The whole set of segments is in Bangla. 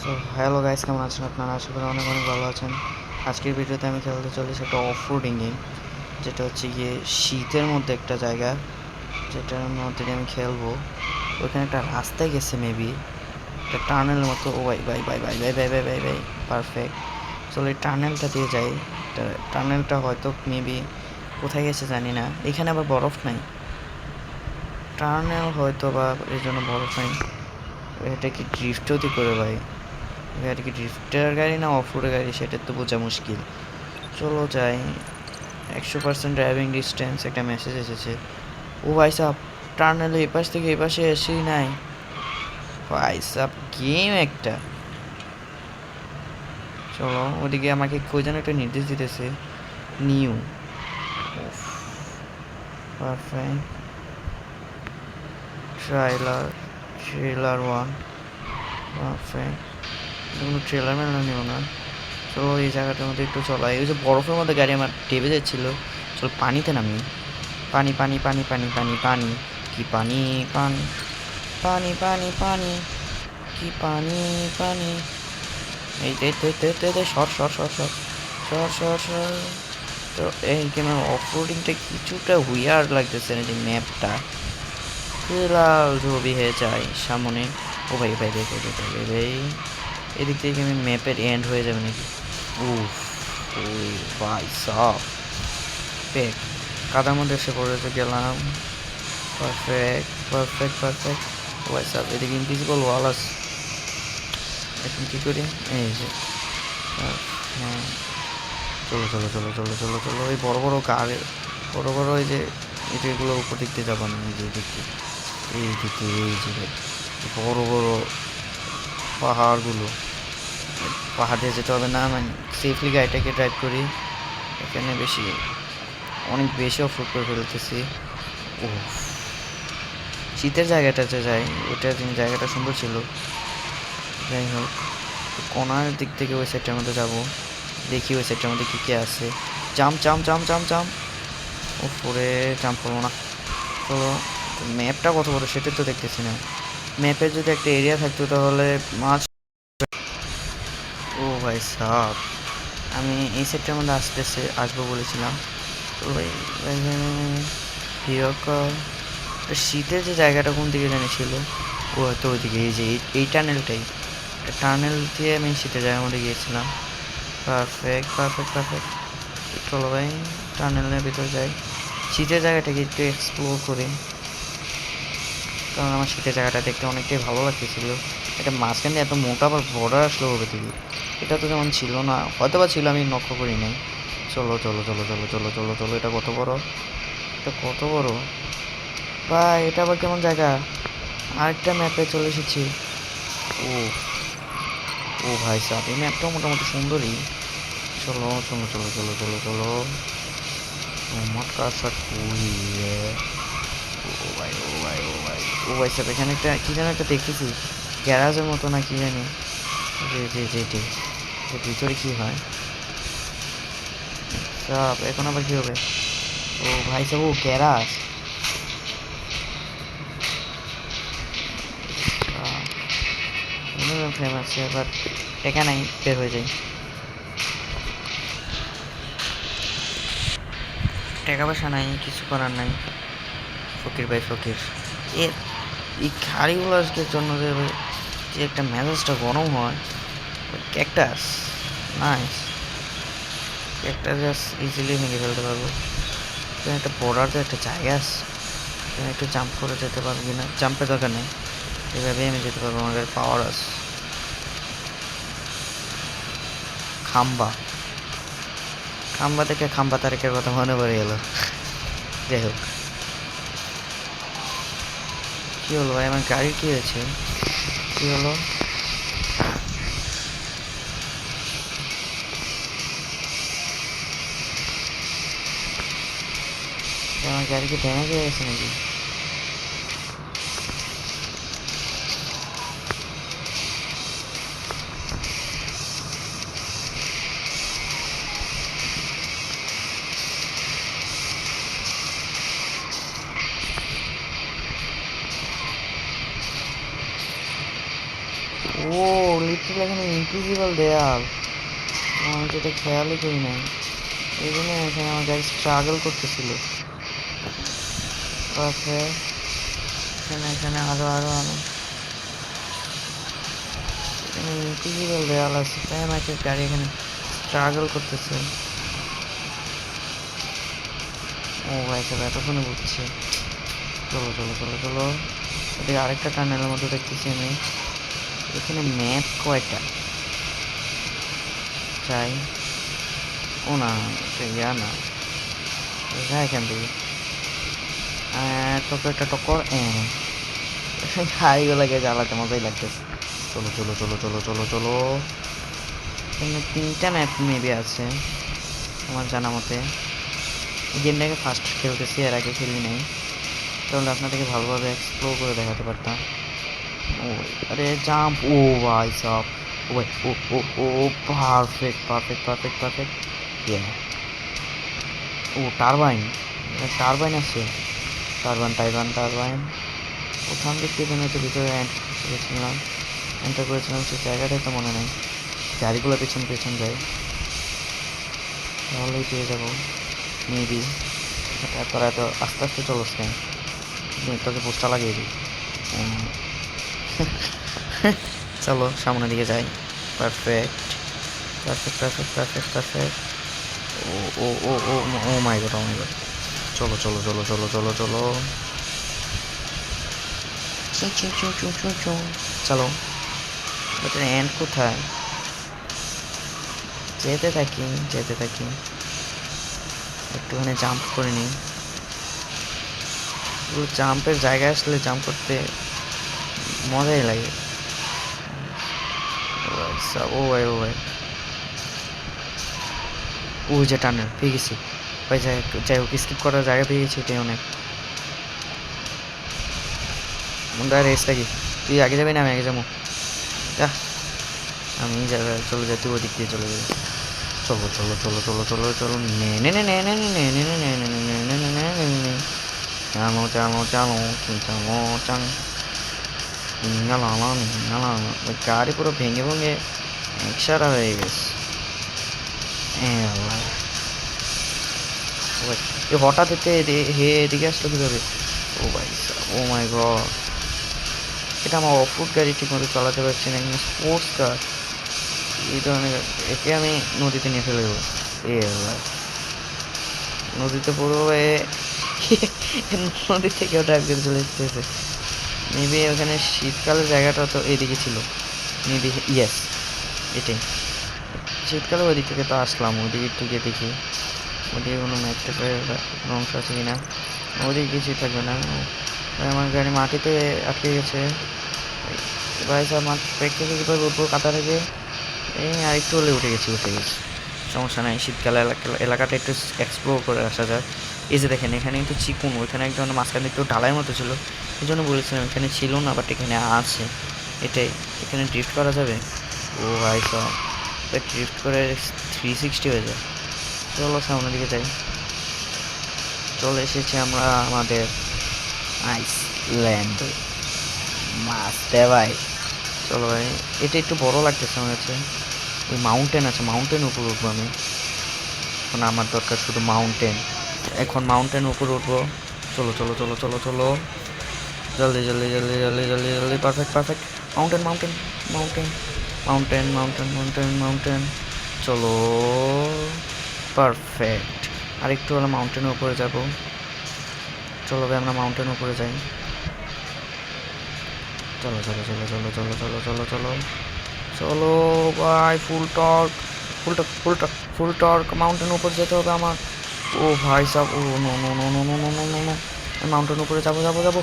সো হ্যালো গাইস, কেমন আছেন আপনারা? আশা করি অনেক অনেক ভালো আছেন। আজকের ভিডিওতে আমি খেলতে চলেছি একটা অফ রোডিং গেম, যেটা হচ্ছে গিয়ে শীতের মধ্যে একটা জায়গা, যেটার মধ্যে দিয়ে আমি খেলবো। ওইখানে একটা রাস্তায় গেছে মেবি, একটা টানেলের মতো। ও ভাই ভাই ভাই ভাই ভাই ভাই ভাই ভাই ভাই পারফেক্ট। চলো এই টানেলটা দিয়ে যাই। টানেলটা হয়তো মেবি কোথায় গেছে জানি না। এখানে আবার বরফ নাই, টানেল হয়তো বা এর জন্য বরফ নাই। এটা কি ড্রিফটও করে ভাই? গাড়ি কি ড্রিফটার গাড়ি না অফ রোডের গাড়ি সেটা তো বোঝা মুশকিল। চলো যাই। 100% ড্রাইভিং ডিস্টেন্স একটা মেসেজ এসেছে। ও ভাই সাব, টার্নেলে এই পাশ থেকে এই পাশে এসেই নাই ভাই সাব, গেম একটা। চলো ওদিকে আমাকে কই যেন একটা নির্দেশ দিতেছে, new perfect trailer trailer one perfect. কোনো ট্রেলার মেলা নিও না। চলো এই জায়গাটার মধ্যে একটু চলাই। ওই যে বরফের মধ্যে গাড়ি আমার ডেবে যাচ্ছিলো। চলো পানিতে নামি। পানি পানি পানি পানি পানি পানি কি পানি, পানি পানি পানি পানি কি পানি পানি। এই সর সর সর সর সর সর সর। তো এই গেমের অফ রোডিংটা কিছুটা হুইয়ার লাগতেছে না, যে ম্যাপটা লাল ছবি হয়ে যায় সামনে। ও ভাই ভাই ভাই ভাই ভাই ভাই ভাই, এদিক থেকে আমি ম্যাপের এন্ড হয়ে যাবে নাকি? উফ, ও ভাই সব পেক কাদার মধ্যে এসে পড়েছে গেলাম। Perfect perfect perfect. ভাই সাহেব এদিকে ইনভিজিবল ওয়াল আছে, এখন কী করি? এই যে হ্যাঁ, চলো চলো চলো চলো চলো চলো। ওই বড় বড় গাড়ি, বড় বড় ওই যে এগুলো উপর দিক দিয়ে যাবো না, এই যে দিক দিয়ে, এই দিকে এই যে বড় বড় পাহাড়গুলো, পাহাড় দিয়ে যেতে হবে না। মানে সেফলি গাড়িটাকে ড্রাইভ করি। এখানে বেশি, অনেক বেশি অফ রোড করে ফেলতেছি। ও শীতের জায়গাটাতে যাই, ওটা জায়গাটা সুন্দর ছিল। যাই হোক, কোনার দিক থেকে ওই সাইডটার মধ্যে যাবো, দেখি ওই সাইডটার মধ্যে কী কী আছে। Jump jump jump jump jump. ওপরে জাম্প করবো না। তো ম্যাপটা কত বড় সেটা তো দেখতেছি না। ম্যাপের যদি একটা এরিয়া থাকতো তাহলে মাছ। ও ভাই সাব, আমি এই সাইডটার মধ্যে আসবো বলেছিলাম। তো ভাই শীতের যে জায়গাটা কোন দিকে জানি ছিল, ও হয়তো ওইদিকে। এই যে এই টানেলটাই, টানেল দিয়ে আমি শীতের জায়গার মধ্যে গিয়েছিলাম। Perfect perfect perfect. চলো ভাই টানেলের ভিতরে যাই, শীতের জায়গাটাকে একটু এক্সপ্লোর করি, কারণ আমার শীতের জায়গাটা দেখতে অনেকটাই ভালো লাগতেছিল। এটা মাঝখানে এত মোটা আবার বর্ডার আসলো হবে থেকে, এটা তো যেমন ছিল না, হয়তো বা ছিল, আমি লক্ষ্য করি নাই। চলো চলো চলো চলো চলো চলো চলো। এটা কত বড়, এটা কত বড় ভাই! এটা আবার কেমন জায়গা? আরেকটা ম্যাপে চলে এসেছি। ও ও ভাই সাহেব, এই ম্যাপটাও মোটামুটি সুন্দরই। চলো চলো চলো চলো চলো চলো। মটকা শট পুরি। ও ভাই ও ভাই ও ভাই ও ভাই সাহেব, এখানে একটা কী যেন একটা দেখতেছি, গ্যারাজের মতো না কি জানি। যে যে যেটি ভিতরে কী হয় সব, এখন আবার কী হবে? ও ভাই সাহেব, ও গ্যারাজ। ফ্রেম আছে, বাট টেকা নাই, বের হয়ে যায়। টাকা পয়সা নাই, কিছু করার নাই। ফকির ভাই ফকির। এর এই গাড়িগুলো আজকের জন্য যে যে একটা মেজাজটা গরম হয়। Cactus nice, cactus just easily ভেঙে ফেলতে পারবো। এখানে একটা বর্ডার তো একটা জায়গা আছে, এখানে একটু জাম্প করে যেতে পারবো কিনা? জাম্পের দরকার নেই, এভাবেই আমি যেতে পারবো। আমার পাওয়ার আছে। খাম্বা, খাম্বা থেকে খাম্বা তারিখের কথা মনে পড়ে গেল। যাই হোক, কী হলো ভাই? আমার গাড়ির কী হয়েছে? কী হলো? আমার গাড়ি কি ড্যামেজ হয়ে গেছে নাকি? ও লিটারালি এখানে ইনক্লুজিবল দেয়াল, আমি তো এটা খেয়ালই করি নাই, এই জন্য এখানে আমার গাড়ি স্ট্রাগল করতেছিল। তারপরে এখানে এখানে আরো আরো আরো এখানে ইনক্লুজিবল দেয়াল আছে, তাই আমাকে গাড়ি এখানে স্ট্রাগল করতেছে। ও ভাই সব এতক্ষণে বুঝছি। চলো চলো চলো চলো, এদিকে আরেকটা টানেলের মতো দেখতেছি আমি। এখানে ম্যাপ কয়টা চাই? ও না, এটা ইয়া না, যায় এখান থেকে টকরটা টকর হাইগুলোকে জ্বালাতে মজাই লাগতেছে। চলো চলো চলো চলো চলো চলো, এখানে 3টা ম্যাপ মেবি আছে আমার জানা মতে। গেমটাকে ফার্স্ট খেলতেছি, এর আগে খেলি নাই, তাহলে আপনাদেরকে ভালোভাবে এক্সপ্লোর করে দেখাতে পারতাম। ও আরে জাম্প, ও ভাই সব, ও ভাই ও ও ও পারফেক্ট পারফেক্ট পারফেক্ট পারফেক্ট, ইয়া। ও টারবাইন, টারবাইন আছে, টারবাইন টারবাইন টারবাইন। ওখান থেকে আমি একটু ভিতরে এন্টার করেছিলাম, সেই জায়গাটাই তো মনে নেই। গাড়িগুলো পেছন পেছন যায়, তাহলেই পেয়ে যাবো মেবি। তোরা এত আস্তে আস্তে চলো কেন, তোকে পোস্টটা লাগিয়ে দিই। চলো সামনের দিকে যাই। Perfect perfect perfect perfect perfect. Oh oh oh oh oh my god, oh my god. চলো চলো চলো চলো চলো চলো চলো, এটার এন্ড কোথায়? যেতে থাকি যেতে থাকি, একটুখানি জাম্প করে নিই। জাম্পের জায়গায় আসলে জাম্প করতে মজাই লাগে। ও ভাই ও ভাই, ও যে টানেল পেয়ে গেছি ভাই, যাই হোক স্কিপ করার জায়গা পেয়ে গেছি, এটাই অনেক। মনটা রেসটা কি, তুই আগে যাবি না আমি আগে যাবো? আমি চলে যাই, তুই ওদিক দিয়ে চলে যাবি। চলো চলো চলো চলো চলো চলো, নে নে নে নে নে নে নে নে নে নে নে নে নে নে নে নে, চালো চালো চালো চালো চাং, গাড়ি পুরো ভেঙে ভেঙে একসারা হয়ে গেছে। এ হঠাৎ হে এদিকে আসলো কীভাবে? ও ভাই, ও মাই গড, এটা আমার অফরোড গাড়ি ঠিক মতো চালাতে পারছি না, কিন্তু স্পোর্টস কার এই ধরনের, একে আমি নদীতে নিয়ে ফেলে দেবো। এ আল্লাহ, নদীতে পড়বো, নদী থেকেও ড্রাইভ করে চলে যেতেছে। মেবি ওখানে শীতকালের জায়গাটা তো এইদিকে ছিল মেবি, ইয়েস এটাই শীতকালে। ওই দিক থেকে তো আসলাম, ওদিকে একটু গিয়ে দেখি ওদিকে কোনো ম্যাপ টেপের কোনো অংশ আছে কিনা। ওদিকে কিছুই থাকবে না, আমার গাড়ি মাটিতে আটকে গেছে ভাই সব। ব্রেক থেকে কীভাবে উঠবো কাতা থেকে? এই আর একটু হলে উঠে গেছি সমস্যা নাই। শীতকালে এলাকাটা একটু এক্সপ্লোর করে আসা যায়। এই যে দেখেন এখানে কিন্তু চিকুন, ওইখানে এক ধরনের মাঝখানে একটু ঢালাই মতো ছিল, এই জন্য বলেছিলাম এখানে ছিল না, বাট এখানে আছে। এটাই, এখানে ড্রিফট করা যাবে। ও ভাই সব ড্রিফট করে 360 হয়ে যায়। চলো সামনের দিকে যাই। চলে এসেছি আমরা আমাদের আইসল্যান্ড মাস্তে ভাই। চলো ভাই, এটা একটু বড় লাগতেছে আমার কাছে। ওই মাউন্টেন আছে, মাউন্টেন উপরে উঠবো আমি এখন, আমার দরকার শুধু মাউন্টেন। এখন মাউন্টেন উপরে উঠবো। চলো চলো চলো চলো চলো, জলদি জলদি জলদি জলদি জলদি জলদি, perfect perfect. Mountain mountain mountain mountain mountain mountain mountain, চলো পারফেক্ট। আরেকটু হলে মাউন্টেনের উপরে যাব। চলো ভাই আমরা মাউন্টেনের উপরে যাই। চলো চলো চলো চলো চলো চলো চলো চলো চলো ভাই, full torque full torque full torque full torque. মাউন্টেনের উপর যেতে হবে আমার। ও ভাই সাব, oh no no no no no no no no no, মাউন্টেনের উপরে যাবো যাবো যাবো।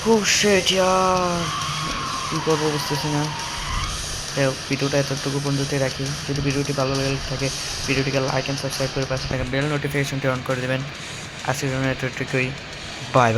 ও শিট ইয়ার, কী করবো বুঝতেছি না। ভিডিওটা এতটুকু পর্যন্ত রাখি। যদি ভিডিওটি ভালো লেগে থাকে ভিডিওটিকে লাইক অ্যান্ড সাবস্ক্রাইব করে পাশে থাকা বেল নোটিফিকেশনটি অন করে দেবেন। আজকের জন্য এতটুকুই, বাই বাই।